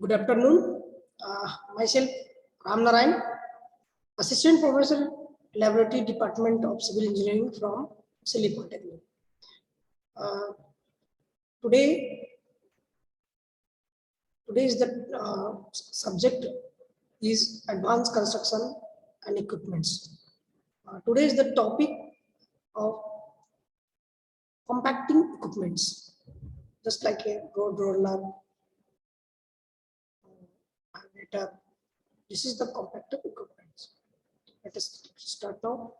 Good afternoon. Myself Ram Narayan, Assistant Professor, Laboratory Department of Civil Engineering from Silly Polytechnic. Today is the subject is advanced construction and equipments. Today is the topic of compacting equipments, just like a road roller. This is the compactor equipment. Let us start now.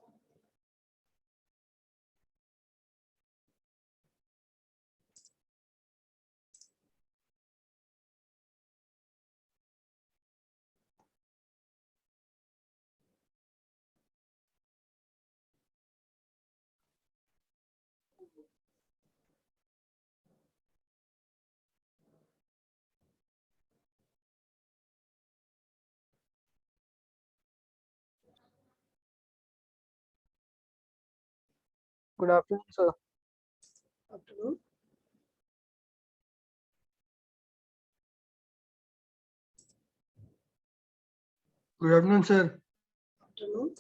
Good afternoon, sir. Afternoon. Good afternoon, sir. Afternoon.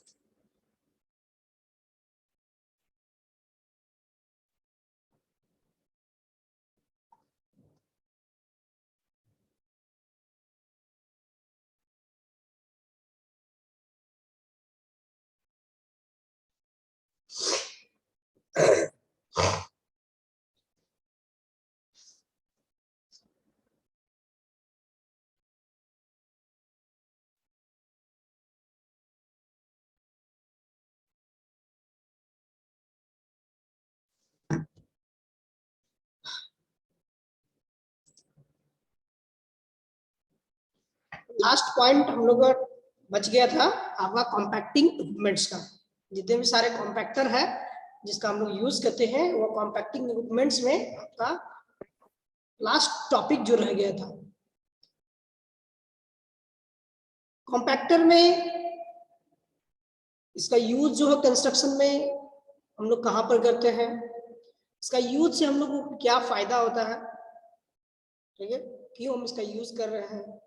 Last point हम लोग का बच गया था आपका compacting equipments का। जितने भी सारे कॉम्पैक्टर है जिसका हम लोग यूज करते हैं वो कॉम्पैक्टिंग इक्विपमेंट्स में आपका लास्ट टॉपिक जो रह गया था। कॉम्पैक्टर में इसका यूज जो है कंस्ट्रक्शन में हम लोग कहाँ पर करते हैं, इसका यूज से हम लोग को क्या फायदा होता है, ठीक है, क्यों हम इसका यूज कर रहे हैं।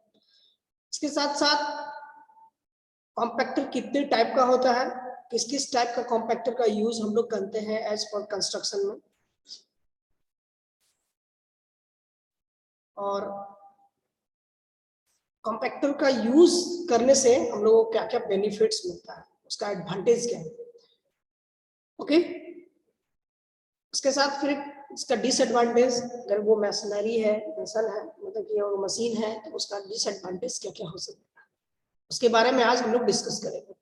इसके साथ साथ कॉम्पैक्टर कितने टाइप का होता है, किस किस टाइप का कॉम्पैक्टर का यूज हम लोग करते हैं एज फॉर कंस्ट्रक्शन में, और कॉम्पैक्टर का यूज करने से हम लोगों को क्या क्या बेनिफिट्स मिलता है, उसका एडवांटेज क्या है। ओके, उसके साथ फिर इसका डिसएडवांटेज, अगर वो मशीनरी है, मशीन है, मतलब कि वो मशीन है तो उसका डिसएडवांटेज क्या क्या हो सकता है, उसके बारे में आज हम लोग डिस्कस करेंगे।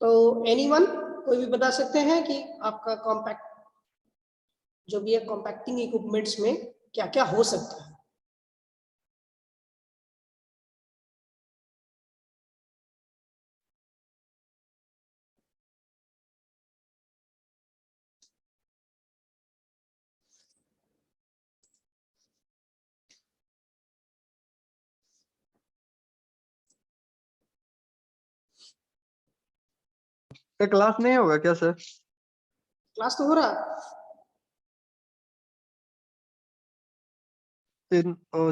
तो एनीवन कोई भी बता सकते हैं कि आपका कॉम्पैक्ट जो भी है कॉम्पैक्टिंग इक्विपमेंट्स में क्या क्या हो सकता है। क्लास नहीं होगा क्या सर? क्लास तो हो रहा है।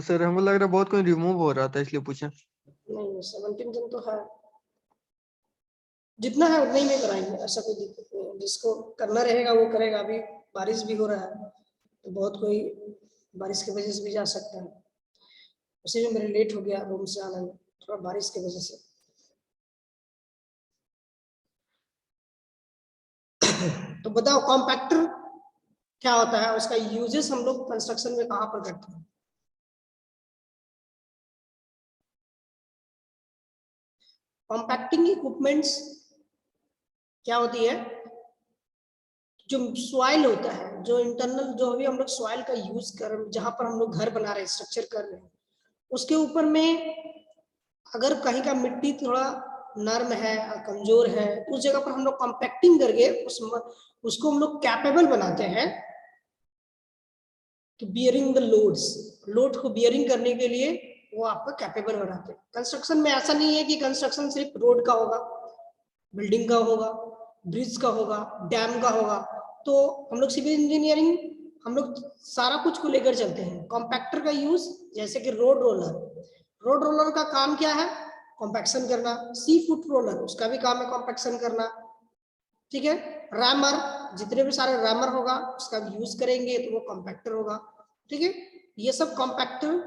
सर हमको लग रहा है बहुत कोई रिमूव हो रहा था इसलिए पूछा। नहीं 17 जन तो है, जितना है उतना ही में कराएंगे, ऐसा कोई दिक्कत नहीं है। जिसको करना रहेगा वो करेगा। अभी बारिश भी हो रहा है तो बहुत कोई बारिश की वजह से भी जा सकता है। उसी में मेरे लेट हो गया रूम से आने में, थोड़ा बारिश की वजह से। तो बताओ कॉम्पैक्टर क्या होता है, उसका यूजेस हम लोग कंस्ट्रक्शन में कहाँ पर करते हैं। कॉम्पैक्टिंग इक्विपमेंट्स क्या होती है, जो सॉइल होता है, जो इंटरनल जो अभी हम लोग सॉइल का यूज कर, जहां पर हम लोग घर बना रहे हैं, स्ट्रक्चर कर रहे हैं, उसके ऊपर में अगर कहीं का मिट्टी थोड़ा नर्म है, कमजोर है, उस जगह पर हम लोग कॉम्पैक्टिंग करके उसको हम लोग कैपेबल बनाते हैं कि बियरिंग द लोड्स, लोड को बियरिंग करने के लिए वो आपका कैपेबल बनाते हैं। कंस्ट्रक्शन में ऐसा नहीं है कि कंस्ट्रक्शन सिर्फ रोड का होगा, बिल्डिंग का होगा, ब्रिज का होगा, डैम का होगा। तो हम लोग सिविल इंजीनियरिंग हम लोग सारा कुछ को लेकर चलते हैं। कॉम्पैक्टर का यूज जैसे कि रोड रोलर का काम क्या है? कॉम्पैक्शन करना। सी फुट रोलर उसका भी काम है कॉम्पैक्शन करना, ठीक है। रैमर, जितने भी सारे रैमर होगा उसका भी यूज करेंगे तो वो कॉम्पैक्टर होगा, ठीक है। ये सब कॉम्पैक्टिंग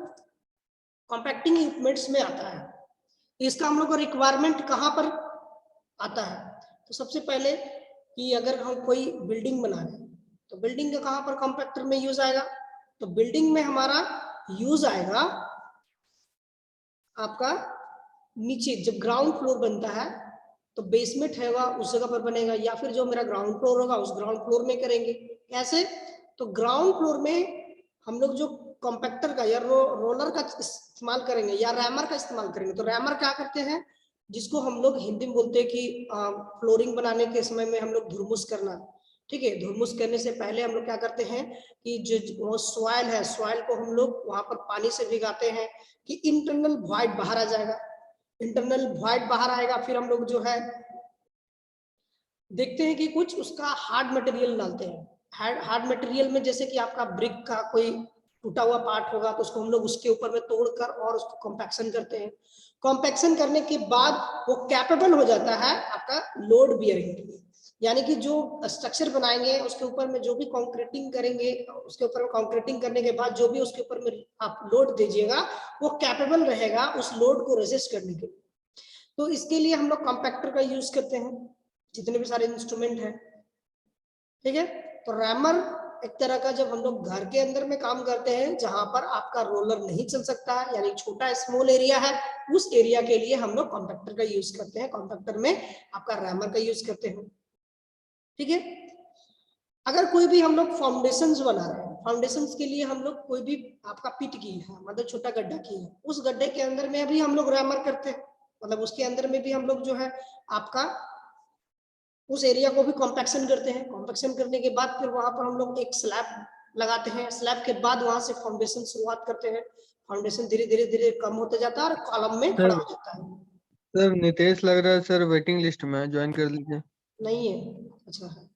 इक्विपमेंट्स में आता है। इसका हम लोग का रिक्वायरमेंट कहाँ पर आता है? तो सबसे पहले कि अगर हम कोई बिल्डिंग बना रहे हैं तो बिल्डिंग का कहाँ पर कॉम्पैक्टर में यूज आएगा? तो बिल्डिंग में हमारा यूज आएगा आपका नीचे, जब ग्राउंड फ्लोर बनता है तो बेसमेंट होगा उस जगह पर बनेगा, या फिर जो मेरा ग्राउंड फ्लोर होगा उस ग्राउंड फ्लोर में करेंगे। कैसे? तो ग्राउंड फ्लोर में हम लोग जो कॉम्पैक्टर का या रोलर का इस्तेमाल करेंगे या रैमर का इस्तेमाल करेंगे। तो रैमर क्या करते हैं, जिसको हम लोग हिंदी में बोलते हैं कि फ्लोरिंग बनाने के समय में हम लोग धुरमुस करना, ठीक है। धुरमुस करने से पहले हम लोग क्या करते हैं कि जो वो सॉइल है, सॉइल को हम लोग वहां पर पानी से भिगाते हैं कि इंटरनल वॉइड बाहर आ जाएगा। इंटरनल वॉइड बाहर आएगा, फिर हम लोग जो है देखते हैं कि कुछ उसका हार्ड मटेरियल डालते हैं। हार्ड मटेरियल में जैसे कि आपका ब्रिक का कोई टूटा हुआ पार्ट होगा तो उसको हम लोग उसके ऊपर में तोड़कर और उसको कॉम्पैक्शन करते हैं। कॉम्पैक्शन करने के बाद वो कैपेबल हो जाता है आपका लोड बियरिंग के लिए, यानी कि जो स्ट्रक्चर बनाएंगे उसके ऊपर में जो भी कंक्रीटिंग करेंगे, उसके ऊपर में कंक्रीटिंग करने के बाद जो भी उसके ऊपर में आप लोड दीजिएगा वो कैपेबल रहेगा उस लोड को रेजिस्ट करने के लिए। तो इसके लिए हम लोग कॉम्पैक्टर का यूज करते हैं, जितने भी सारे इंस्ट्रूमेंट हैं, ठीक है। तो रैमर एक तरह का, जब हम लोग घर के अंदर में काम करते हैं जहां पर आपका रोलर नहीं चल सकता है, यानी छोटा स्मॉल एरिया है, उस एरिया के लिए हम लोग कॉम्पैक्टर का यूज करते हैं। कॉम्पैक्टर में आपका रैमर का यूज करते हैं, ठीक है। अगर कोई भी हम लोग फाउंडेशंस बना रहे हैं, फाउंडेशंस के लिए हम लोग कोई भी आपका पिट की है, मतलब छोटा गड्ढा की है, उस गड्ढे के अंदर में भी हम लोग रैमर करते हैं, मतलब उसके अंदर में भी हम लोग जो है आपका उस एरिया को भी कॉम्पैक्शन करते हैं। कॉम्पैक्शन करने के बाद फिर वहां पर हम लोग एक स्लैब लगाते हैं। स्लैब के बाद वहां से फाउंडेशन शुरुआत करते हैं। फाउंडेशन धीरे धीरे धीरे कम होता जाता है और कॉलम में खड़ा हो जाता है। सर नितेश लग रहा है सर वेटिंग लिस्ट में है, ज्वाइन कर लीजिए। नहीं है? अच्छा है,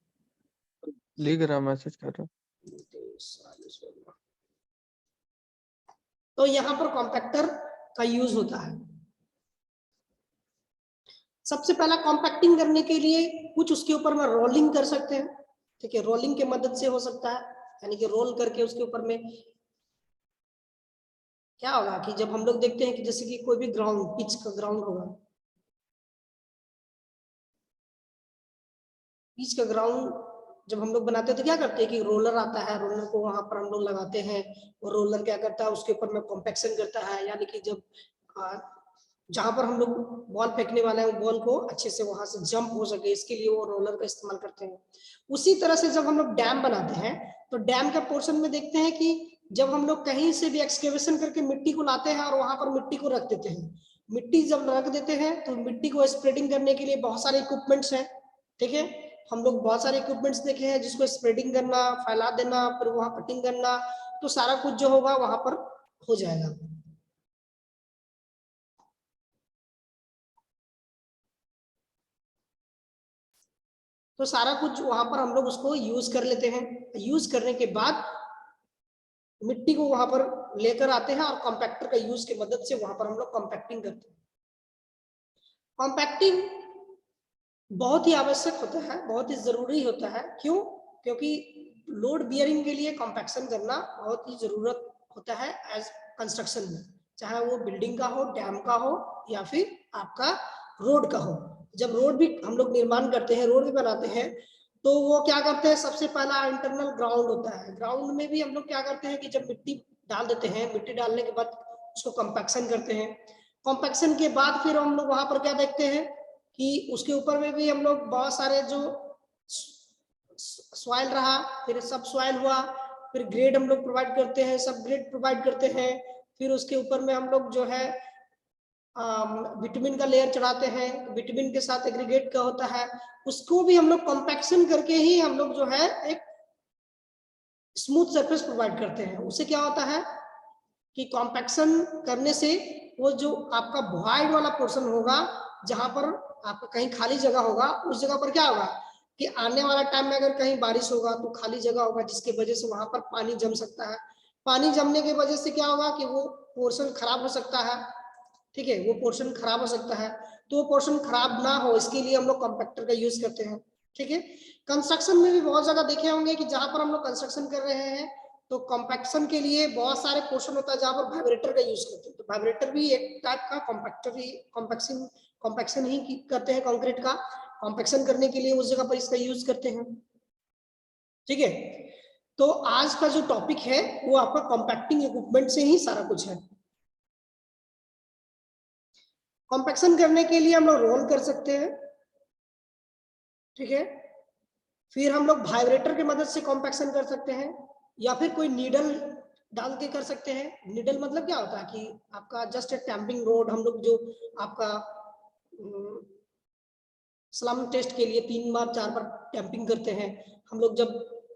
लिख रहा, मैसेज कर रहा। तो यहाँ पर कॉम्पैक्टर का यूज होता है। सबसे पहला कॉम्पैक्टिंग करने के लिए कुछ उसके ऊपर में रोलिंग कर सकते हैं, ठीक है। रोलिंग के मदद से हो सकता है, यानी कि रोल करके उसके ऊपर में क्या होगा कि जब हम लोग देखते हैं कि जैसे कि कोई भी ग्राउंड, पिच का ग्राउंड होगा, पिच का ग्राउंड जब हम लोग बनाते हैं तो क्या करते हैं कि रोलर आता है, रोलर को वहां पर हम लोग लगाते हैं, और रोलर क्या करता है उसके ऊपर में कॉम्पैक्शन करता है, यानी कि जब जहां पर हम लोग बॉल फेंकने वाले हैं बॉल को अच्छे से वहां से जंप हो सके, इसके लिए वो रोलर का इस्तेमाल करते हैं। उसी तरह से जब हम लोग डैम बनाते हैं तो डैम का पोर्शन में देखते हैं कि जब हम लोग कहीं से भी एक्सकेवेशन करके मिट्टी को लाते हैं और वहां पर मिट्टी को रख देते हैं, मिट्टी जब रख देते हैं तो मिट्टी को स्प्रेडिंग करने के लिए बहुत सारे इक्विपमेंट्स हैं, ठीक है। हम लोग बहुत सारे इक्विपमेंट्स देखे हैं जिसको स्प्रेडिंग करना, फैला देना, फिर वहां कटिंग करना, तो सारा कुछ जो होगा वहां पर हो जाएगा। तो सारा कुछ वहां पर हम लोग उसको यूज कर लेते हैं। यूज करने के बाद मिट्टी को वहां पर लेकर आते हैं और कॉम्पैक्टर का यूज की मदद से वहां पर हम लोग कॉम्पैक्टिंग करते हैं। कॉम्पैक्टिंग बहुत ही आवश्यक होता है, बहुत ही जरूरी होता है। क्यों? क्योंकि लोड बियरिंग के लिए कॉम्पैक्शन करना बहुत ही जरूरत होता है एज कंस्ट्रक्शन में, चाहे वो बिल्डिंग का हो, डैम का हो, या फिर आपका रोड का हो। जब रोड भी हम लोग निर्माण करते हैं, रोड भी बनाते हैं, तो वो क्या करते हैं, सबसे पहला इंटरनल ग्राउंड होता है। ग्राउंड में भी हम लोग क्या करते हैं कि जब मिट्टी डाल देते हैं, मिट्टी डालने के बाद उसको कॉम्पैक्शन करते हैं। कॉम्पैक्शन के बाद फिर हम लोग वहां पर क्या देखते हैं कि उसके ऊपर में भी हम लोग बहुत सारे जो सॉइल रहा, फिर सब सॉइल हुआ, फिर ग्रेड हम लोग प्रोवाइड करते हैं, सब ग्रेड प्रोवाइड करते हैं। फिर उसके ऊपर में हम लोग जो है विटामिन का लेयर चढ़ाते हैं, विटामिन के साथ एग्रीगेट का होता है, उसको भी हम लोग कॉम्पैक्शन करके ही हम लोग जो है एक स्मूथ सरफेस प्रोवाइड करते हैं। उससे क्या होता है कि कॉम्पैक्शन करने से वो जो आपका वॉइड वाला पोर्शन होगा, जहां पर आपका कहीं खाली जगह होगा, उस जगह पर क्या होगा कि आने वाला टाइम में अगर कहीं बारिश होगा तो खाली जगह होगा, जिसकी वजह से वहां पर पानी जम सकता है। पानी जमने की वजह से क्या होगा कि वो पोर्शन खराब हो सकता है, ठीक है, वो पोर्शन खराब हो सकता है। तो वो पोर्शन खराब ना हो इसके लिए हम लोग कॉम्पैक्टर का यूज करते हैं, ठीक है। कंस्ट्रक्शन में भी बहुत जगह देखे होंगे कि जहां पर हम लोग कंस्ट्रक्शन कर रहे हैं तो कॉम्पैक्शन के लिए बहुत सारे पोर्शन होता है जहां पर वाइब्रेटर का यूज करते हैं। तो वाइब्रेटर भी एक टाइप का कॉम्पैक्टर ही, कॉम्पैक्शन ही करते हैं कंक्रीट का। कॉम्पैक्शन करने के लिए उस जगह पर इसका यूज करते हैं, ठीक है। तो आज का जो टॉपिक है वो आपका कॉम्पैक्टिंग इक्विपमेंट से ही सारा कुछ है। कॉम्पैक्शन करने के लिए हम लोग रोल कर सकते हैं, ठीक है। फिर हम लोग वाइब्रेटर की मदद से कॉम्पैक्शन कर सकते हैं, या फिर कोई नीडल डाल के कर सकते हैं। नीडल मतलब क्या होता है कि आपका जस्ट टैंपिंग रोड, हम लोग जो आपका स्लम टेस्ट के लिए 3 बार 4 बार टैंपिंग करते हैं। हम लोग जब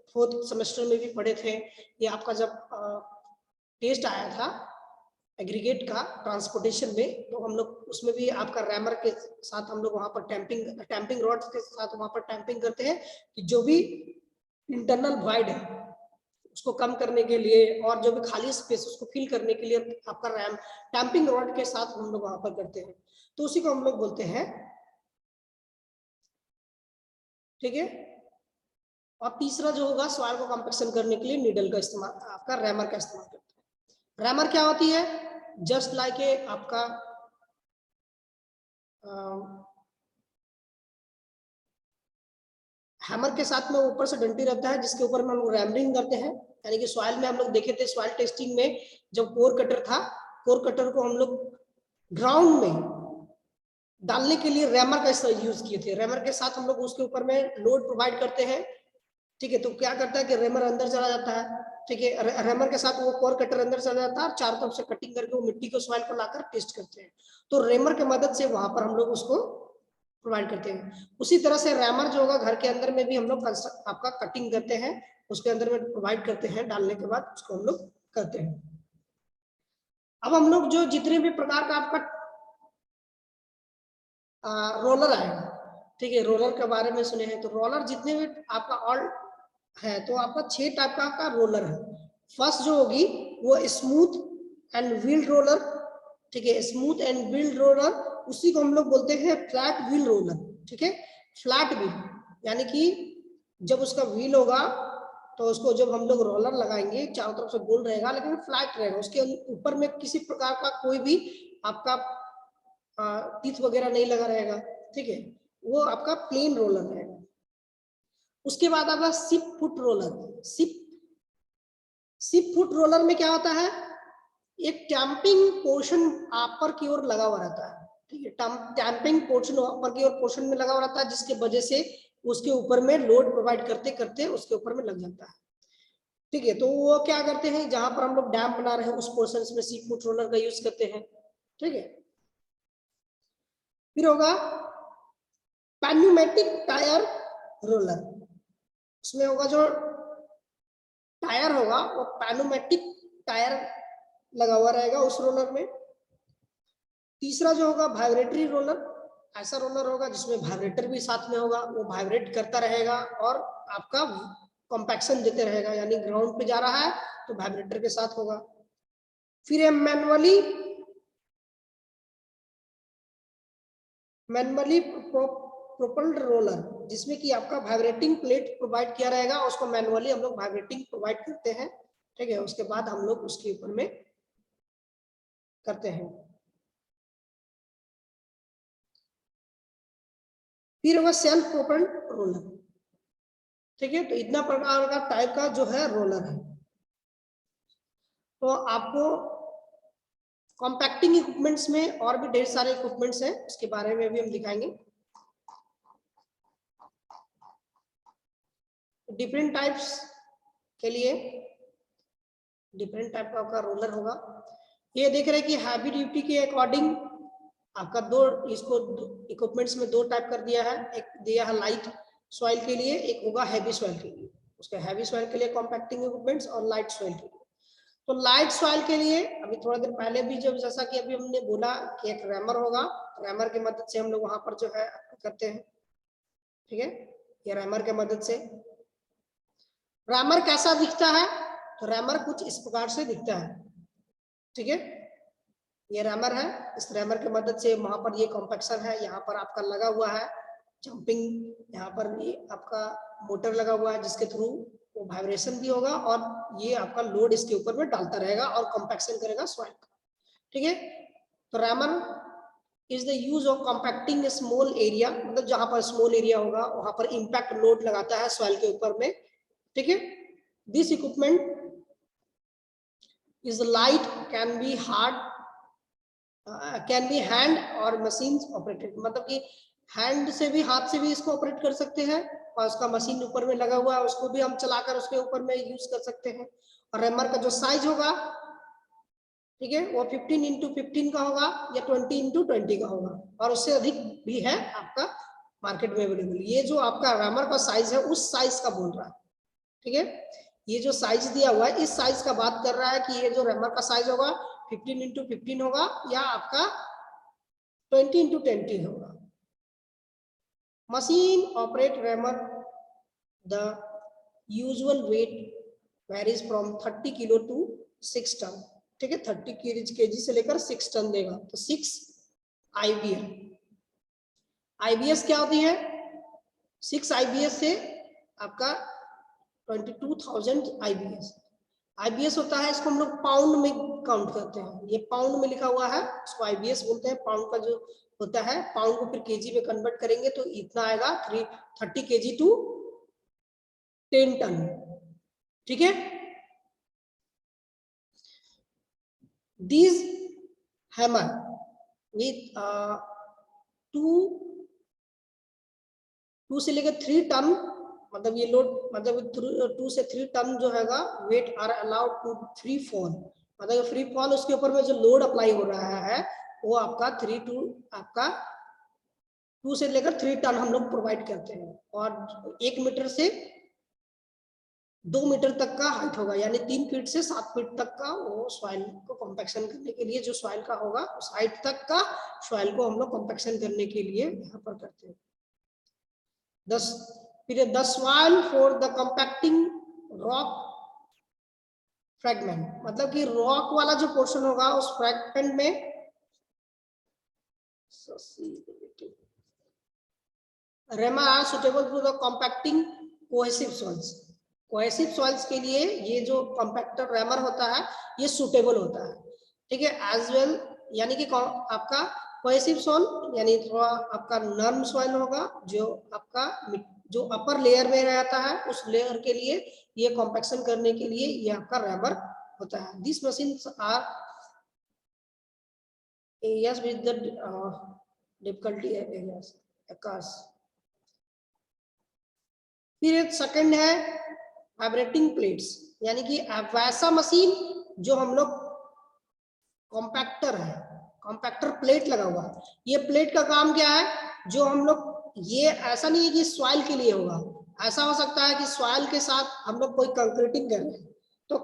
4th सेमेस्टर में भी पढ़े थे, ये आपका जब टेस्ट आया था एग्रीगेट का ट्रांसपोर्टेशन में, तो हम लोग उसमें भी आपका रैमर के साथ हम लोग वहां पर टैंपिंग रॉड्स के साथ वहां पर टैंपिंग करते हैं कि जो भी इंटरनल वॉइड है उसको कम करने के लिए और जो भी खाली स्पेस उसको फिल करने के लिए आपका टैंपिंग रॉड के साथ हम लोग वहां पर करते हैं। तो उसी को हम लोग बोलते हैं, ठीक है। और तीसरा जो होगा सॉइल को कॉम्पैक्शन करने के लिए नीडल का इस्तेमाल, आपका रैमर का इस्तेमाल करते हैं। रैमर क्या होती है? जस्ट लाइक ए आपका हैमर के साथ में ऊपर से डंटी रहता है जिसके ऊपर में हम लोग रैमरिंग करते हैं। यानी कि सॉइल में हम लोग देखे थे सॉइल टेस्टिंग में, जब कोर कटर था, कोर कटर को हम लोग ग्राउंड में डालने के लिए रैमर का यूज किए थे। रैमर के साथ हम लोग उसके ऊपर में लोड प्रोवाइड करते हैं, ठीक है। तो क्या करता है कि रैमर अंदर चला जाता है, ठीक है। रैमर के साथ वो कोर कटर अंदर चला जाता है और चारों तरफ से कटिंग करके वो मिट्टी को सॉइल को लाकर टेस्ट करते हैं। तो रैमर की मदद से वहां पर हम लोग उसको प्रोवाइड करते हैं। उसी तरह से रैमर जो होगा घर के अंदर में भी हम लोग आपका कटिंग करते हैं, उसके अंदर में प्रोवाइड करते हैं, डालने के बाद उसको हम लोग करते हैं। अब हम लोग जो जितने भी प्रकार का आपका रोलर आएगा, ठीक है, रोलर के बारे में सुने हैं, तो रोलर जितने भी आपका ऑल है तो आपका 6 टाइप का रोलर है। फर्स्ट जो होगी वो स्मूथ एंड व्हील रोलर, ठीक है। स्मूथ एंड व्हील रोलर, उसी को हम लोग बोलते हैं फ्लैट व्हील रोलर, ठीक है। फ्लैट व्हील यानी कि जब उसका व्हील होगा तो उसको जब हम लोग रोलर लगाएंगे चारों तरफ से गोल रहेगा लेकिन फ्लैट रहेगा, उसके ऊपर में किसी प्रकार का कोई भी आपका टीथ वगैरह नहीं लगा रहेगा, ठीक है। वो आपका प्लेन रोलर रहेगा। उसके बाद आपका sheep foot roller. Sheep foot roller में क्या होता है, एक टैंपिंग पोर्शन अपर की ओर लगा हुआ रहता है, ठीक है। टैंपिंग पोर्शन अपर की ओर पोर्शन में लगा हुआ रहता है जिसके वजह से उसके ऊपर में लोड प्रोवाइड करते करते उसके ऊपर में लग जाता है, ठीक है। तो वो क्या करते हैं, जहां पर हम लोग डैम बना रहे हैं उस पोर्शन में सिप फुट रोलर का यूज करते हैं, ठीक है। फिर होगा पैन्यूमेटिक टायर रोलर। उसमें होगा जो टायर होगा वो पैन्यूमेटिक टायर लगा हुआ रहेगा उस रोलर में। तीसरा जो होगा वाइब्रेटरी रोलर। ऐसा रोलर होगा जिसमें वाइब्रेटर भी साथ में होगा, वो वाइब्रेट करता रहेगा और आपका कॉम्पैक्शन देते रहेगा, यानी ग्राउंड पे जा रहा है तो वाइब्रेटर के साथ होगा। फिर है मैनुअली प्रोपल्ड रोलर, जिसमें कि आपका वाइब्रेटिंग प्लेट प्रोवाइड किया रहेगा, उसको मैनुअली हम लोग वाइब्रेटिंग प्रोवाइड करते हैं, ठीक है। उसके बाद हम लोग उसके ऊपर में करते हैं। फिर होगा सेल्फ प्रोपल्ड रोलर, ठीक है। तो इतना प्रकार का टाइप का जो है रोलर है। तो आपको कॉम्पैक्टिंग इक्विपमेंट्स में और भी ढेर सारे इक्विपमेंट्स हैं, उसके बारे में भी हम दिखाएंगे। डिफरेंट टाइप्स के लिए डिफरेंट टाइप का रोलर होगा। ये देख रहे हैं कि हैवी ड्यूटी के अकॉर्डिंग आपका इसको इक्विपमेंट्स में 2 टाइप कर दिया है। एक दिया है लाइट सॉइल के लिए, एक होगा हैवी सॉइल के लिए। उसका हैवी सॉइल के लिए कॉम्पैक्टिंग इक्विपमेंट्स और लाइट सॉइल के लिए। तो लाइट सॉइल के लिए अभी थोड़ा देर पहले भी जब जैसा कि अभी हमने बोला कि एक रैमर होगा, रैमर की मदद से हम लोग वहां पर जो है करते हैं, ठीक है। ये रैमर के मदद से। रैमर कैसा दिखता है? तो रैमर कुछ इस प्रकार से दिखता है, ठीक है। ये रैमर है, इस रैमर की मदद से वहां पर ये कॉम्पैक्शन है, यहाँ पर आपका लगा हुआ है जंपिंग, यहाँ पर ये आपका मोटर लगा हुआ है जिसके थ्रू वो वाइब्रेशन भी होगा और ये आपका लोड इसके ऊपर में डालता रहेगा और कॉम्पैक्शन करेगा सॉइल का, ठीक है। तो rammer is the use of compacting small area, मतलब जहां पर स्मॉल एरिया होगा वहां पर इम्पैक्ट लोड लगाता है सॉइल के ऊपर में, ठीक है। This equipment is light, can be hard, can be hand और मशीन ऑपरेटेड, मतलब कि हैंड से भी, हाथ से भी इसको ऑपरेट कर सकते हैं और उसका मशीन ऊपर में लगा हुआ है उसको भी हम चलाकर उसके ऊपर में यूज कर सकते हैं। और रैमर का जो साइज होगा, ठीक है, वो 15x15 का होगा या 20x20 का होगा और उससे अधिक भी है आपका मार्केट में अवेलेबल। ये जो आपका रैमर का साइज है उस साइज का बोल रहा है, ठीक है। ये जो साइज दिया हुआ है इस साइज का बात कर रहा है कि ये जो रैमर का साइज होगा 15x15 होगा या आपका 20x20 होगा। Machine operate rammer, the usual weight varies from 30 kilo to 6 ton, ठीक है। 30 केजी से लेकर 6 टन देगा। तो 6 IBS, IBS क्या होती है? 6 IBS से आपका 22,000 IBS। IBS होता है, इसको हम लोग पाउंड में काउंट करते हैं, ये पाउंड में लिखा हुआ है, इसको IBS बोलते हैं। पाउंड का जो होता है, पाउंड को फिर केजी में कन्वर्ट करेंगे तो इतना आएगा 30 केजी टू 10 टन, ठीक है। These hammer with 2 से लेकर 3 टन, मतलब ये लोड, मतलब 2 से 3 टन जो हैगा weight are allowed to free fall, मतलब फ्री फॉल उसके ऊपर में जो लोड अप्लाई हो रहा है वो आपका 2 से लेकर 3 टन हम लोग प्रोवाइड करते हैं। और 1 मीटर से 2 मीटर तक का हाइट होगा, यानी 3 फीट से 7 फीट तक का वो सॉइल को कॉम्पैक्शन करने के लिए, जो सॉइल का होगा उस हाइट तक का सॉइल को हम लोग कॉम्पैक्शन करने के लिए यहाँ पर करते हैं। The soil for the compacting rock fragment, मतलब कि रॉक वाला जो पोर्शन होगा उस फ्रैगमेंट में rammer are suitable to the compacting cohesive soils. Cohesive soils के लिए ये जो कॉम्पैक्टर रैमर होता है ये सुटेबल होता है, ठीक है। एज वेल, यानी कि आपका कोहेसिव सॉइल यानी थोड़ा आपका नर्म सॉइल होगा, जो आपका जो अपर लेयर में रहता है उस लेयर के लिए ये कॉम्पैक्शन करने के लिए ये आपका रैमर होता है। This machines are areas with the difficulty areas occurs। फिर सेकंड है वाइब्रेटिंग प्लेट्स, यानी कि वैसा मशीन जो हम लोग कॉम्पैक्टर है, कॉम्पैक्टर प्लेट लगा हुआ है। ये प्लेट का काम क्या है? जो हम लोग, ये ऐसा नहीं है कि सॉइल के लिए होगा, ऐसा हो सकता है कि सॉइल के साथ हम लोग कोई कंक्रीटिंग कर रहे हैं तो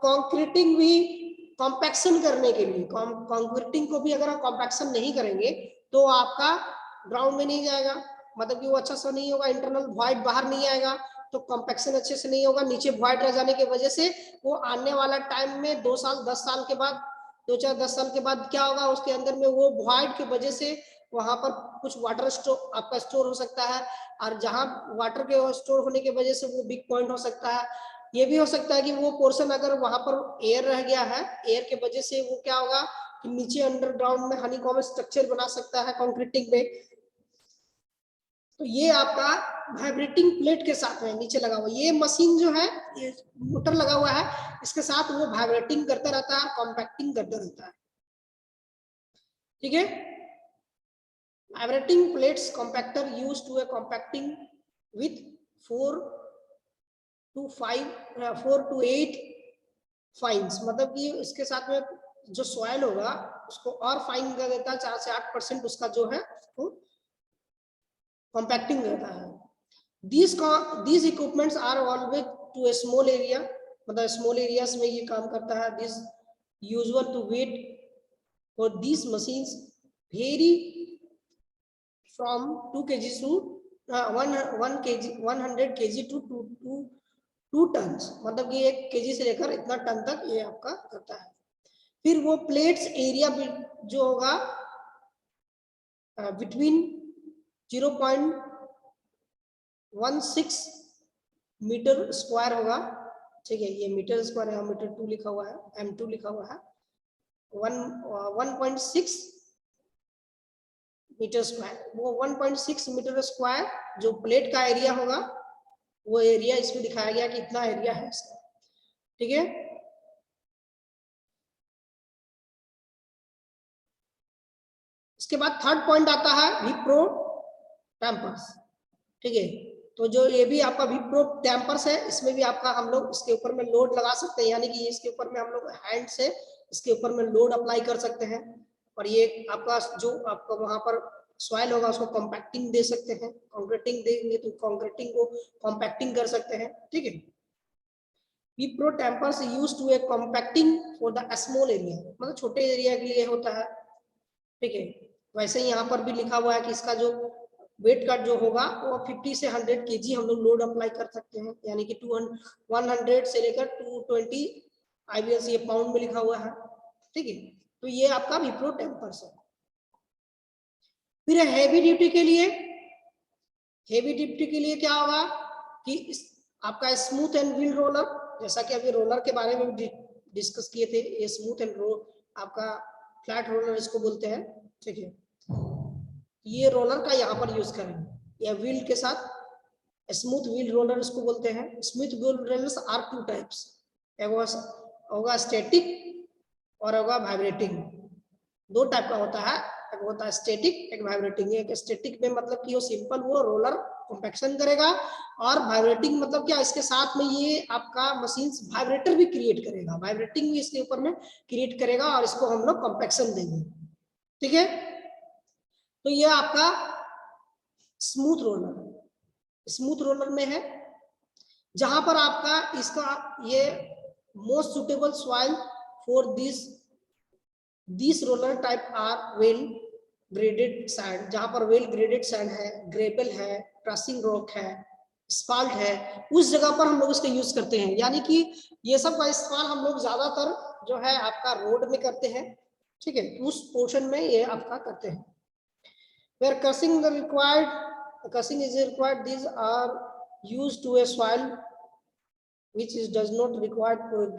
कंक्रीटिंग भी कॉम्पैक्शन करने के लिए, कंक्रीटिंग को भी अगर हम कॉम्पैक्शन नहीं करेंगे तो आपका ग्राउंड में नहीं जाएगा, मतलब कि वो अच्छा सा नहीं होगा, इंटरनल वॉइड बाहर नहीं आएगा तो कॉम्पैक्शन अच्छे से नहीं होगा। नीचे वॉइड रह जाने की वजह से वो आने वाला टाइम में 2 साल 10 साल के बाद, 2-4-10 साल के बाद क्या होगा, उसके अंदर में वो वॉइड की वजह से वहां पर कुछ वाटर स्टोर आपका स्टोर हो सकता है, और जहां वाटर के स्टोर होने की वजह से वो बिग पॉइंट हो सकता है। ये भी हो सकता है कि वो पोर्शन अगर वहां पर एयर रह गया है, एयर के वजह से वो क्या होगा कि नीचे अंडरग्राउंड में हनीकॉम स्ट्रक्चर बना सकता है कंक्रीटिंग में। तो ये आपका वाइब्रेटिंग प्लेट के साथ में नीचे लगा हुआ ये मशीन जो है, ये मोटर लगा हुआ है, इसके साथ वो वाइब्रेटिंग करता रहता है, कॉम्पैक्टिंग करता रहता है, ठीक है। Vibrating plates compactor used to compacting with 4 to 8 fines, मतलब कि इसके साथ में जो सॉइल होगा उसको और फाइन कर देता है, 4 से 8% उसका जो है उसको कॉम्पैक्टिंग रहता है। These equipments are always to a small area, मतलब स्मॉल एरियाज में ये काम करता है। This usual to weight for these machines vary from 2 kg to 100 kg two ton, मतलब कि 1 kg से लेकर इतना टन तक ये आपका करता है। फिर वो प्लेट्स एरिया जो होगा बिटवीन 0.16 मीटर स्क्वायर होगा, ठीक है, ये मीटर स्क्वायर है, मीटर 2 लिखा हुआ है, m2 लिखा हुआ है, 1.6 मीटर स्क्वायर। वो 1.6 मीटर स्क्वायर जो प्लेट का एरिया होगा, वो एरिया इसमें दिखाया गया कि इतना एरिया है इसका, ठीक है। इसके बाद थर्ड पॉइंट आता है विप्रो टेम्पर्स, ठीक है। तो जो ये भी आपका विप्रो टेम्पर्स है, इसमें भी आपका हम लोग इसके ऊपर में लोड लगा सकते हैं, यानी कि इसके ऊपर में हम लोग हैंड से इसके ऊपर में लोड अप्लाई कर सकते हैं, और ये आपका जो आपका वहां पर सॉइल होगा उसको कॉम्पैक्टिंग दे सकते हैं, कॉन्क्रीटिंग देंगे तो कॉन्क्रीटिंग को कॉम्पैक्टिंग कर सकते हैं, ठीक है। Vibro tampers used to a compacting for the small area, मतलब छोटे एरिया के लिए होता है, ठीक है। वैसे ही यहाँ पर भी लिखा हुआ है कि इसका जो वेट कट जो होगा वो 50 से 100 kg हम लोग लोड अप्लाई कर सकते हैं, यानी कि 100 से लेकर 220 IBS ये पाउंड में लिखा हुआ है, ठीक है। तो ये आपका विप्रो टेम्पर्स है। फिर हैवी ड्यूटी के लिए, हैवी ड्यूटी के लिए क्या होगा कि आपका स्मूथ एंड व्हील रोलर, जैसा कि अभी रोलर के बारे में डिस्कस किए थे, ये स्मूथ एंड आपका फ्लैट रोलर इसको बोलते हैं, ठीक है। ये रोलर का यहाँ पर यूज करेंगे, या व्हील के साथ स्मूथ व्हील रोलर इसको बोलते हैं। Smooth wheel rollers are 2 types, होगा स्टैटिक और होगा वाइब्रेटिंग, 2 टाइप का होता है, एक होता है स्टैटिक, एक वाइब्रेटिंग। एक स्टैटिक में मतलब कि वो सिंपल वो रोलर कॉम्पैक्शन करेगा, और वाइब्रेटिंग मतलब क्या, इसके साथ में ये आपका मशीन वाइब्रेटर भी क्रिएट करेगा, वाइब्रेटिंग भी इसके ऊपर में क्रिएट करेगा, और इसको हम लोग कॉम्पैक्शन देंगे, ठीक है। तो ये आपका स्मूथ रोलर, स्मूथ रोलर में है, जहां पर आपका इसका ये most suitable soil for this roller type are well graded sand, जहां पर वेल ग्रेडेड सैंड है, ग्रेवल है, क्रशिंग रॉक है, स्पाल्ट है, उस जगह पर हम लोग इसका यूज करते हैं। यानी कि ये सब का इस्तेमाल हम लोग ज्यादातर जो है आपका रोड में करते हैं, ठीक है, उस पोर्शन में ये आपका करते हैं। Where crushing is required, these are used to a soil which does not require for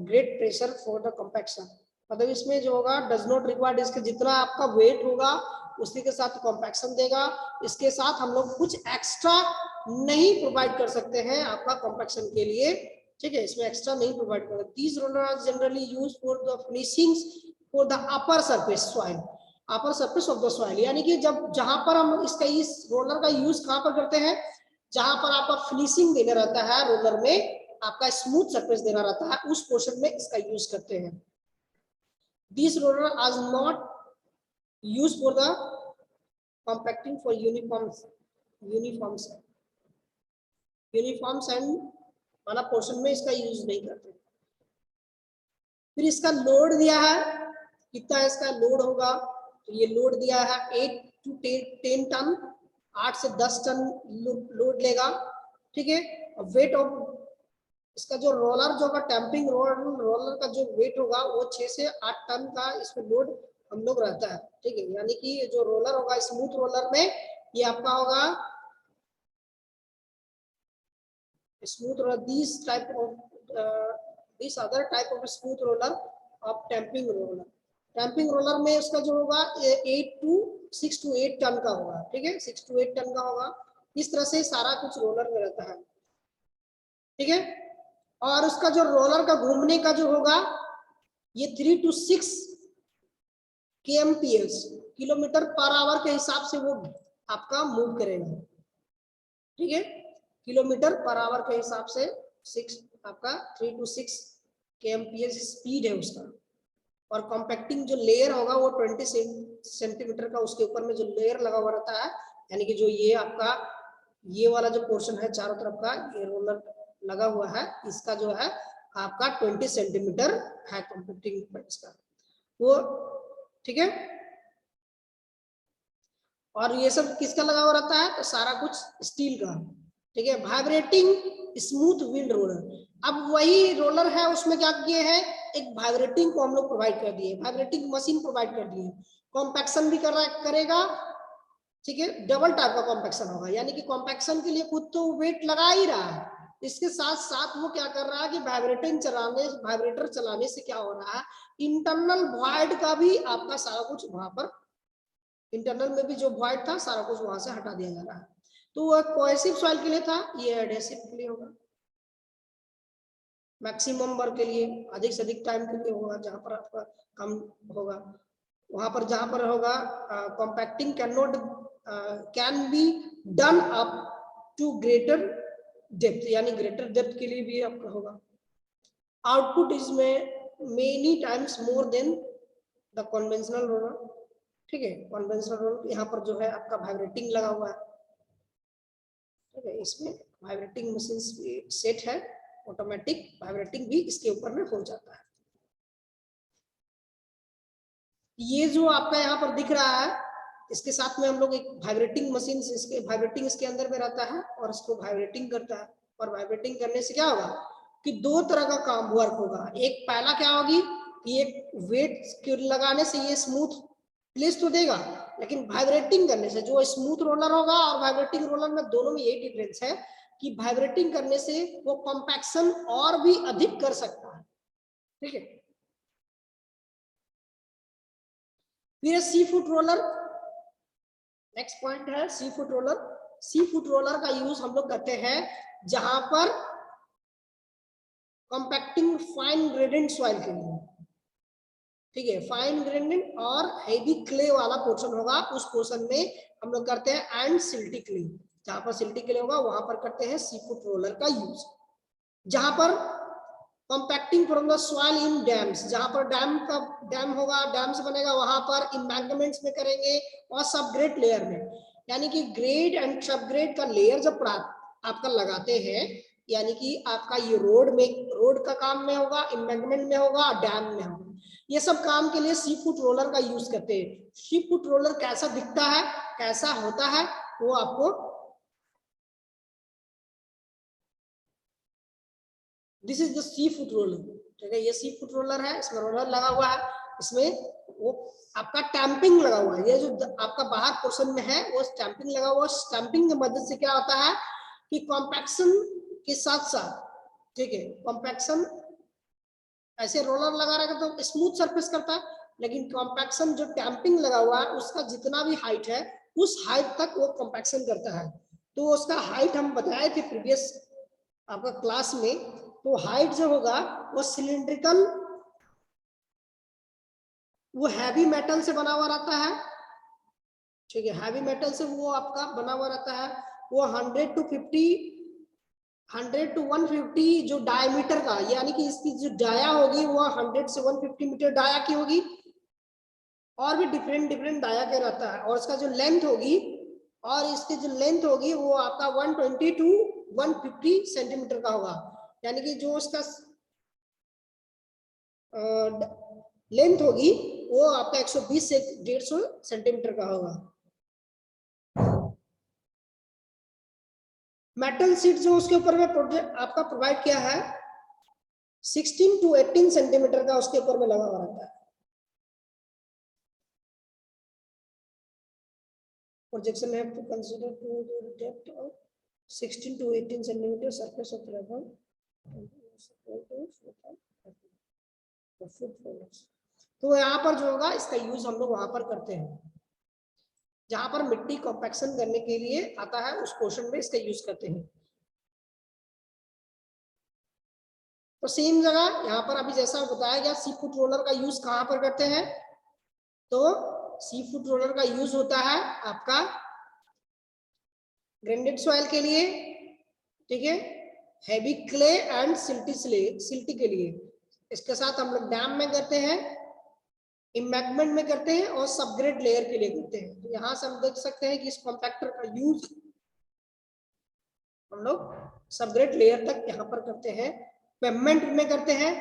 great pressure for the compaction. मतलब इसमें जो होगा does not require, इसके जितना आपका वेट होगा उसी के साथ कॉम्पैक्शन देगा, इसके साथ हम लोग कुछ एक्स्ट्रा नहीं प्रोवाइड कर सकते हैं आपका कॉम्पैक्शन के लिए, ठीक है, इसमें एक्स्ट्रा नहीं प्रोवाइड कर सकते। These rollers are generally used for the finishings for the upper surface soil, upper surface of the soil, यानी कि जब जहां पर हम इसका इस रोलर का यूज कहां पर करते हैं, जहां पर आपका फिनिशिंग देना रहता है रोलर में, आपका स्मूथ सरफेस देना रहता है, उस पोर्शन में इसका यूज करते हैं। This roller are not use for the compacting for uniform sand वाला पोर्शन में इसका यूज नहीं करते। फिर इसका लोड दिया है, कितना इसका लोड होगा, तो ये लोड दिया है 8 to 10 टन, 8 से 10 टन लोड लेगा, ठीक है। वेट ऑफ इसका जो रोलर जो होगा, टैंपिंग रोलर का जो वेट होगा वो 6 से 8 टन का इसमें लोड हम लोग रहता है, ठीक है। यानी कि जो रोलर होगा स्मूथ रोलर में, ये आपका होगा smooth roller, this other type of smooth roller of tamping roller. Tamping roller में उसका जो होगा 6 to 8 टन का होगा, ठीक है, 6 to 8 टन का होगा। इस तरह से सारा कुछ रोलर में रहता है, ठीक है। और उसका जो रोलर का घूमने का जो होगा, ये 3 to 6 kmph kilometre per hour के हिसाब से वो आपका मूव करेगा, ठीक है, किलोमीटर पर आवर के हिसाब से 6 आपका 3 to 6 kmph स्पीड है उसका। और कॉम्पैक्टिंग जो लेयर होगा वो 20 सेंटीमीटर का उसके ऊपर में जो लेयर लगा हुआ रहता है, यानी कि जो ये आपका ये वाला जो पोर्शन है चारों तरफ का ये रोलर लगा हुआ है, इसका जो है आपका 20 सेंटीमीटर है कॉम्पैक्टिंग इसका वो, ठीक है। और ये सब किसका लगा हुआ रहता है, तो सारा कुछ स्टील का, ठीक है। वाइब्रेटिंग स्मूथ व्हील रोलर, अब वही रोलर है उसमें क्या किए हैं, एक वाइब्रेटिंग को हम लोग प्रोवाइड कर दिए, वाइब्रेटिंग मशीन प्रोवाइड कर दिए, कॉम्पैक्शन भी करेगा, ठीक है। डबल टाइप का कॉम्पैक्शन होगा, यानी कि कॉम्पैक्शन के लिए खुद तो वेट लगा ही रहा है, इसके साथ साथ वो क्या कर रहा है कि वाइब्रेटर चलाने से क्या हो रहा है, इंटरनल वॉइड का भी आपका सारा कुछ वहां पर, इंटरनल में भी जो वॉइड था सारा कुछ वहां से हटा दिया जा रहा है। तो वह कोहेसिव सॉइल के लिए था, ये एडहेसिव के लिए होगा, मैक्सिमम वर्क के लिए, अधिक से अधिक टाइम के लिए होगा, जहां पर आपका कम होगा वहां पर, जहां पर होगा compacting can be done up to greater depth, यानी ग्रेटर डेप्थ के लिए भी आपका होगा। आउटपुट इज में many times more than the conventional roller, ठीक है। कन्वेंशनल रोलर यहाँ पर जो है आपका वाइब्रेटिंग लगा हुआ है, ठीक है। इसमें वाइब्रेटिंग मशीन सेट है, ऑटोमेटिक वाइब्रेटिंग भी इसके ऊपर में हो जाता है। ये जो आपका यहाँ पर दिख रहा है, इसके साथ में हम लोग एक वाइब्रेटिंग मशीन, इसके वाइब्रेटिंग इसके अंदर में रहता है और इसको वाइब्रेटिंग करता है, और वाइब्रेटिंग करने से क्या होगा कि दो तरह का काम वर्क होगा। एक पहला क्या होगी कि एक वेट लगाने से ये स्मूथ प्लेस तो देगा, लेकिन वाइब्रेटिंग करने से जो स्मूथ रोलर होगा और वाइब्रेटिंग रोलर में दोनों में यही डिफरेंस है कि वाइब्रेटिंग करने से वो कॉम्पैक्शन और भी अधिक कर सकता है, ठीक है। फिर सी फुट रोलर, नेक्स्ट पॉइंट है सी फुट रोलर। सी फुट रोलर का यूज हम लोग करते हैं जहां पर कॉम्पैक्टिंग फाइन ग्रेडेंट सॉइल के लिए, ठीक है। फाइन ग्रेडेंट और हेवी क्ले वाला पोर्शन होगा, उस पोर्शन में हम लोग करते हैं एंड सिल्टी क्ले, जहां पर सिल्टी क्ले होगा वहां पर करते हैं सी फुट रोलर का यूज। जहां पर compacting from the soil in dams, जहां पर डैम होगा, डैम्स बनेगा वहां पर एम्बैंकमेंट्स में करेंगे, और सबग्रेड लेयर में, यानी कि ग्रेड एंड सबग्रेड का लेयर जब आपका लगाते हैं, यानी कि आपका ये रोड का काम में होगा, एम्बैंकमेंट में होगा, डैम में होगा, ये सब काम के लिए सी फुट रोलर का यूज करते हैं। सी फुट रोलर कैसा दिखता है, कैसा होता है, वो आपको, this is the sheep foot roller, ठीक है। ये सी फुट रोलर है, इसमें रोलर लगा हुआ है, इसमें वो आपका टैंपिंग लगा हुआ है, ये जो आपका बाहर पोर्शन में है वो स्टैंपिंग लगा हुआ है। स्टैंपिंग की मदद से क्या होता है कि कॉम्पैक्शन के साथ साथ, ठीक है, कॉम्पैक्शन ऐसे रोलर लगा रहेगा तो स्मूथ सरफेस करता है, लेकिन कॉम्पैक्शन जो टैंपिंग लगा हुआ है उसका जितना भी हाइट है उस हाइट तक वो कॉम्पैक्शन करता है। तो उसका हाइट हम बताए थे प्रीवियस आपका क्लास में, तो हाइट जो होगा वो सिलिंड्रिकल, वो हैवी मेटल से बना हुआ रहता है, ठीक है। हैवी मेटल से वो आपका बना हुआ रहता है, वो 100 to 150 जो डायमीटर का, यानी कि इसकी जो डाया होगी वो 100 से 150 मीटर डाया की होगी, और भी डिफरेंट डाया के रहता है। और इसका जो लेंथ होगी, और इसकी जो लेंथ होगी वो आपका 120 to 150 सेंटीमीटर का होगा, यानी कि जो उसका लेंथ होगी वो आपका 120 से 150 सेंटीमीटर का होगा। मेटल शीट जो उसके ऊपर में आपका प्रोवाइड किया है 16 to 18 सेंटीमीटर का उसके ऊपर में लगा हुआ रहता है। Projection have to consider to the depth of 16 to 18 centimetre surface of rubber तो यहाँ पर जो होगा इसका यूज हम लोग वहां पर करते हैं, जहां पर मिट्टी कॉम्पैक्शन करने के लिए आता है उस पोर्शन में इसका यूज करते हैं। तो सेम जगह यहाँ पर अभी जैसा बताया गया सी फुट रोलर का यूज कहां पर करते हैं, तो सी फुट रोलर का यूज होता है आपका ग्रेनेड सॉइल के लिए, ठीक है, हैवी क्ले एंड सिल्टी के लिए। इसके साथ हम लोग डैम में करते हैं, एम्बैंकमेंट में करते हैं, और सबग्रेड लेयर के लिए करते हैं। तो यहाँ से हम देख सकते हैं कि इस कॉम्पैक्टर का यूज हम लोग सबग्रेड लेयर तक यहाँ पर करते हैं, पेवमेंट में करते हैं,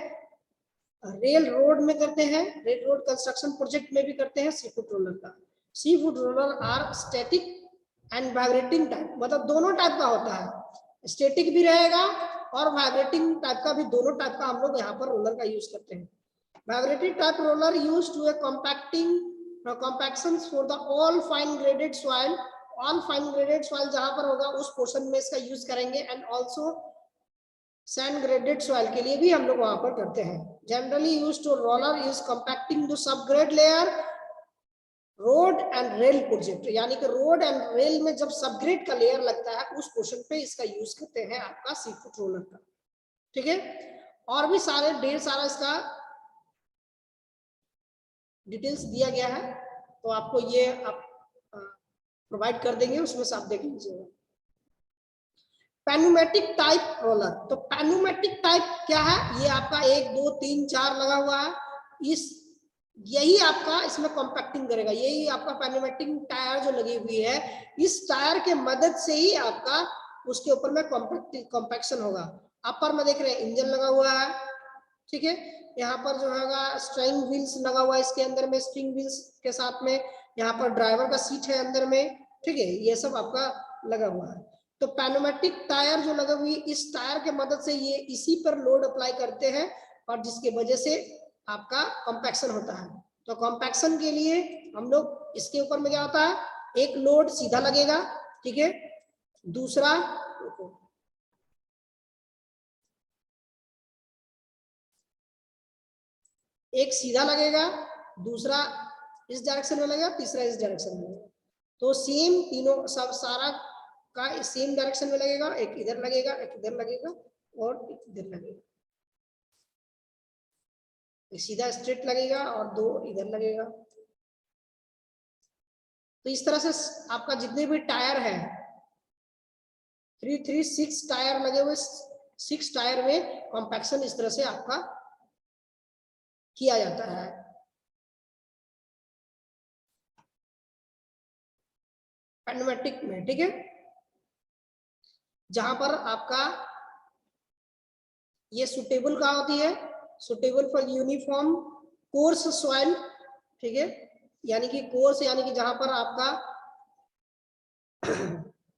रेल रोड में करते हैं, रेल रोड कंस्ट्रक्शन प्रोजेक्ट में भी करते हैं सी फुट रोलर का। Sheep foot roller are static and vibrating type, मतलब दोनों टाइप का होता है, स्टैटिक भी रहेगा और वाइब्रेटिंग टाइप का भी, दोनों टाइप का हम लोग यहाँ पर रोलर का यूज करते हैं। Vibrating type roller use to a compactions for the all fine graded soil, all fine graded soil जहां पर होगा उस पोर्शन में इसका यूज करेंगे, and also sand graded soil के लिए भी हम लोग वहां पर करते हैं। Generally use to roller is compacting the sub grade layer road and rail project, यानी कि रोड एंड रेल में जब सबग्रेड का लेयर लगता है उस पोर्शन पे इसका यूज करते हैं आपका सी फूड रोलर का। ठीक है, और भी सारे ढेर सारा इसका डिटेल्स दिया गया है, तो आपको ये आप प्रोवाइड कर देंगे, उसमें से आप देख लीजिएगा। पैन्यूमेटिक टाइप रोलर, तो पैन्यूमेटिक टाइप क्या है, ये आपका 1 2 3 4 लगा हुआ है, इस यही आपका इसमें कॉम्पैक्टिंग करेगा, यही आपका पैन्यूमेटिक टायर जो लगी हुई है, इस टायर के मदद से ही आपका उसके ऊपर में कॉम्पैक्शन होगा। अपर में देख रहे हैं इंजन लगा हुआ है, ठीक है, यहाँ पर जो है स्ट्रिंग व्हील्स लगा हुआ है, इसके अंदर में स्ट्रिंग व्हील्स के साथ में यहाँ पर ड्राइवर का सीट है अंदर में, ठीक है, ये सब आपका लगा हुआ है। तो पैनोमेटिक टायर जो लगा हुई, इस टायर के मदद से ये इसी पर लोड अप्लाई करते हैं, और जिसके वजह से आपका कॉम्पैक्शन होता है। तो कॉम्पैक्शन के लिए हम लोग इसके ऊपर में क्या होता है, एक लोड सीधा लगेगा, ठीक है, दूसरा एक सीधा लगेगा, दूसरा इस डायरेक्शन में लगेगा, तीसरा इस डायरेक्शन में लगेगा। तो सेम तीनों सब सारा का सेम डायरेक्शन में लगेगा, एक इधर लगेगा, एक इधर लगेगा और एक इधर लगेगा, एक सीधा स्ट्रेट लगेगा और 2 इधर लगेगा। तो इस तरह से आपका जितने भी टायर है 3 3 6 टायर लगे हुए, 6 टायर में कॉम्पैक्शन इस तरह से आपका किया जाता है। पैनोमेटिक में, ठीक है, जहां पर आपका ये सुटेबल का होती है, suitable for uniform course soil, ठीक है, यानी कि कोर्स यानी कि जहां पर आपका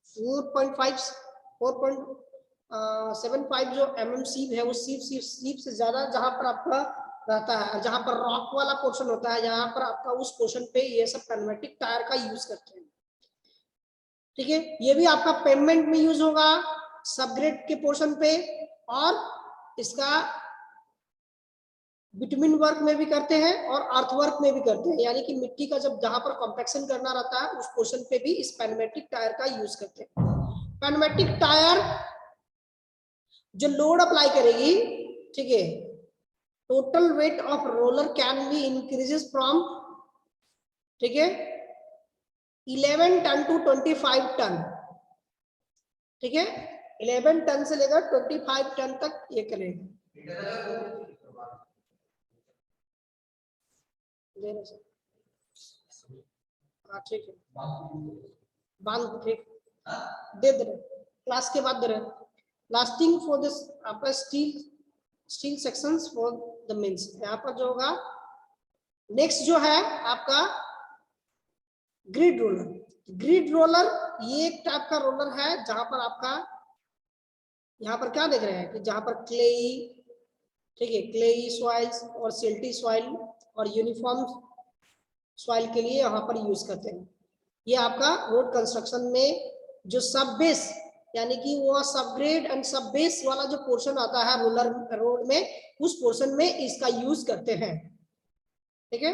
4.75 जो सीप है, उस सीप से ज्यादा जहां पर आपका रहता है, जहां पर रॉक वाला पोर्शन होता है, जहां पर आपका उस पोर्शन पे ये सब पैनोमेटिक टायर का यूज करते हैं। ठीक है, ये भी आपका पेमेंट में यूज होगा, सबग्रेड के पोर्शन पे, और इसका बिटवीन वर्क में भी करते हैं और अर्थ वर्क में भी करते हैं, यानी कि मिट्टी का जब जहां पर कॉम्पैक्शन करना रहता है उस पोर्शन पे भी इस पैनोमेटिक टायर का यूज करते हैं। पैनोमेटिक टायर जो लोड अप्लाई करेगी, ठीक है, total weight of roller can be increases from, ठीक है, 11 टन टू 25 टन, ठीक है, 11 टन से लेकर 25 टन तक ये करेगा। हाँ ठीक है, बांध ठीक दे रहे, क्लास के बाद दे रहे, लास्टिंग फॉर दिस आपका steel sections for the mills. यहाँ पर जो होगा नेक्स्ट जो है आपका ग्रिड रोलर। ग्रिड रोलर ये एक टाइप का रोलर है जहां पर आपका, यहाँ पर क्या देख रहे हैं कि जहां पर क्लेई, ठीक है, क्लेई सॉइल्स और सिल्टी सॉइल और यूनिफॉर्म सॉइल के लिए यहाँ पर यूज करते हैं। ये आपका रोड कंस्ट्रक्शन में जो सब बेस यानी कि वो सबग्रेड एंड सब बेस वाला जो पोर्शन आता है रोलर रोड में, उस पोर्शन में इसका यूज करते हैं। ठीक है,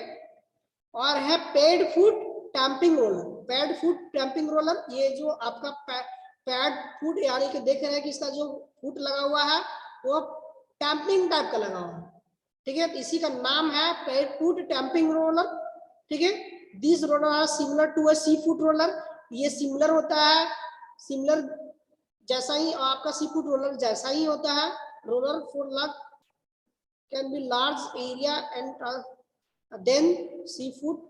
और है paid food tamping roller. Paid food tamping roller, ये जो आपका पैड फूड यानी कि देख रहे हैं कि इसका जो फूट लगा हुआ है वो टैंपिंग टाइप का लगा हुआ है, ठीक है, तो इसी का नाम है पेड फूड टैंपिंग रोलर। ठीक है, this roller are similar to a sheep foot roller, ये सिमिलर होता है, सिमिलर जैसा ही आपका सी फूड रोलर जैसा ही होता है। Roller for lug can be large area and then sheep foot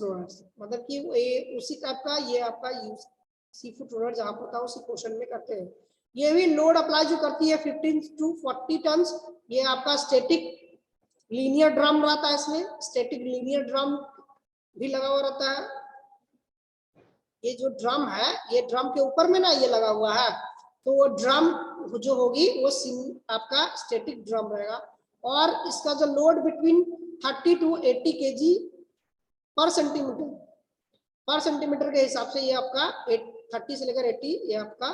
roller, मतलब कि ये उसी टाइप का ये आपका यूज सी फूड रोलर जहां पर था उसी पोर्शन में करते हैं। ये भी लोड अप्लाई जो करती है 15 to 40 टन। ये आपका स्टैटिक लीनियर ड्रम रहता है, इसमें स्टैटिक लीनियर ड्रम भी लगा हुआ रहता है। ये जो ड्रम है, ये ड्रम के ऊपर में ना ये लगा हुआ है, तो वो ड्रम जो होगी वो आपका स्टैटिक ड्रम रहेगा। और इसका जो लोड बिटवीन 30 to 80 kg पर सेंटीमीटर के हिसाब से ये आपका 30 से लेकर 80 ये आपका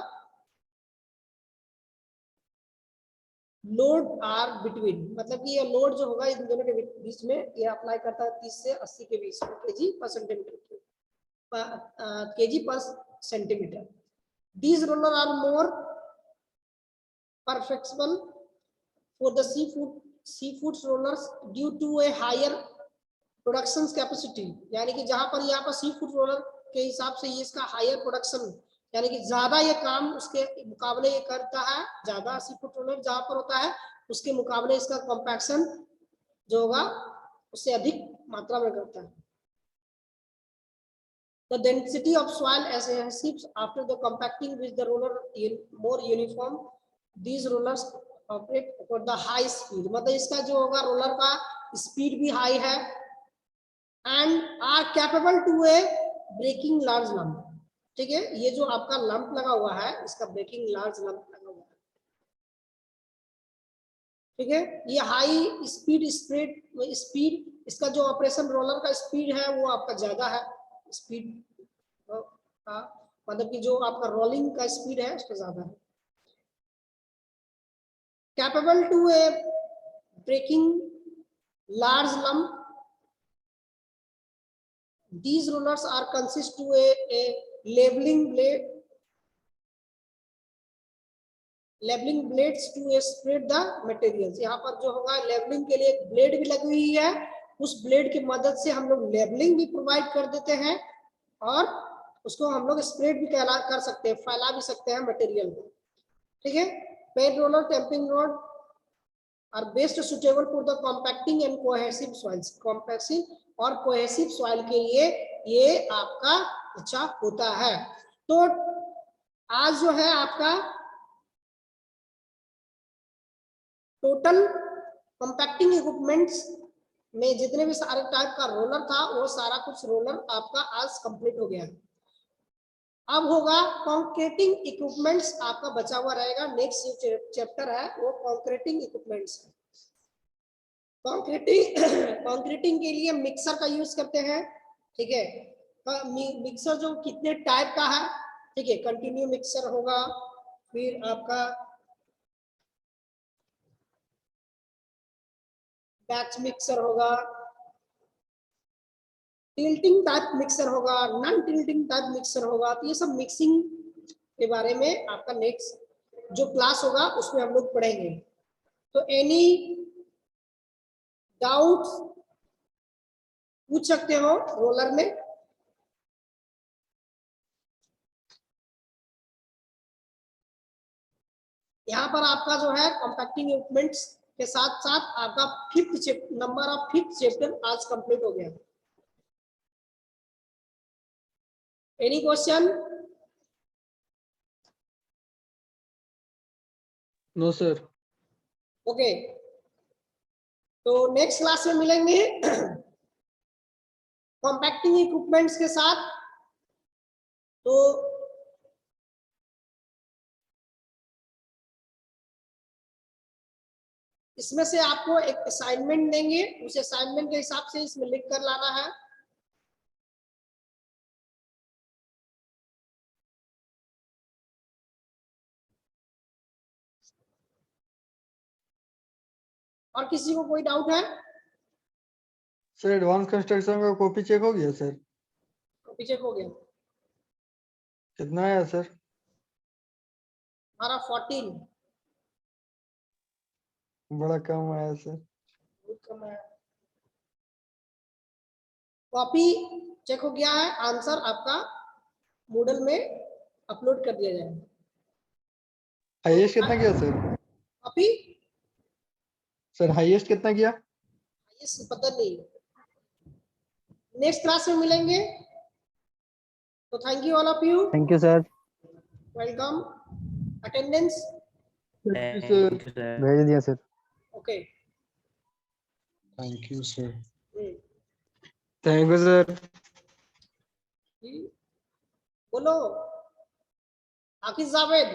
लोड आर बिटवीन, मतलब कि ये लोड जो होगा इन दोनों के बीच में ये अप्लाई करता है 30 से 80 के बीच में केजी पर centimetre. These rollers are more perfectible for the seafood rollers due to a higher production capacity, यानी कि जहां पर यहाँ पर सी फूड रोलर के हिसाब से ये इसका हायर प्रोडक्शन, यानी कि ज्यादा ये काम उसके मुकाबले ये करता है, ज्यादा सी फूड रोलर जहां पर होता है उसके मुकाबले इसका कॉम्पैक्शन जो होगा उससे अधिक मात्रा में करता है। The density of soil adhesives after the compacting with the roller more uniform. These rollers operate for the high speed, मतलब इसका जो होगा रोलर का स्पीड भी हाई है and are capable to a breaking large lump। ठीक है, ये जो आपका लंप लगा हुआ है इसका ब्रेकिंग लार्ज लंप लगा हुआ है। ठीक है, ये हाई स्पीड इसका जो ऑपरेशन रोलर का स्पीड है वो आपका ज्यादा है, स्पीड का मतलब कि जो आपका रोलिंग का स्पीड है उसका ज्यादा है। Capable to a breaking large lump, these rollers are consist to a leveling blades to spread the materials। यहाँ पर जो होगा लेवलिंग के लिए एक ब्लेड भी लगी हुई है, उस ब्लेड की मदद से हम लोग लेवलिंग भी प्रोवाइड कर देते हैं और उसको हम लोग स्प्रेड भी कर सकते हैं, फैला भी सकते हैं मटेरियल को। ठीक है, pad roller tamping road are best suitable for the compacting and cohesive soils. Compacting और कोहेसिव सॉइल के लिए ये आपका अच्छा होता है। तो आज जो है आपका टोटल कॉम्पैक्टिंग इक्विपमेंट्स में जितने भी सारे टाइप का रोलर था वो सारा कुछ रोलर आपका आज कंप्लीट हो गया है। अब होगा कंक्रीटिंग इक्विपमेंट्स, आपका बचा हुआ रहेगा, नेक्स्ट चैप्टर है वो कंक्रीटिंग इक्विपमेंट्स है। कंक्रीटिंग के लिए मिक्सर का यूज करते हैं। ठीक है, मिक्सर जो कितने टाइप का है, ठीक है, कंटिन्यू मिक्सर होगा, फिर आपका बैच मिक्सर होगा, टिल्टिंग टाइप मिक्सर होगा, नॉन टिल्टिंग टाइप मिक्सर होगा। तो ये सब मिक्सिंग के बारे में आपका नेक्स्ट जो क्लास होगा उसमें हम लोग पढ़ेंगे। तो एनी डाउट पूछ सकते हो रोलर में। यहाँ पर आपका जो है कॉम्पैक्टिंग इक्विपमेंट्स के साथ साथ आपका फिफ्थ चैप्टर आज कंप्लीट हो गया। Any question? No sir. Okay, तो नेक्स्ट क्लास में मिलेंगे कॉम्पैक्टिंग इक्विपमेंट्स के साथ। तो इसमें से आपको एक असाइनमेंट देंगे, उस असाइनमेंट के हिसाब से इसमें लिख कर लाना है। और किसी को कोई डाउट है? सर एडवांस कंस्ट्रक्शन का कॉपी चेक हो गया सर? कॉपी चेक हो गया। कितना आया सर? हमारा 14। बड़ा कम आया सर। बहुत कम है। कॉपी चेक हो गया है, आंसर आपका मूडल में अपलोड कर दिया जाएगा। हाईएस्ट कितना किया सर? कॉपी सर हाईएस्ट कितना किया? हाईएस्ट पता नहीं, नेक्स्ट क्लास में मिलेंगे। तो thank you all of you. Thank you sir. Welcome. Attendance sir भेज दिया sir. Okay. Thank you, sir. Thank you sir. बोलो, हाफिज जावेद।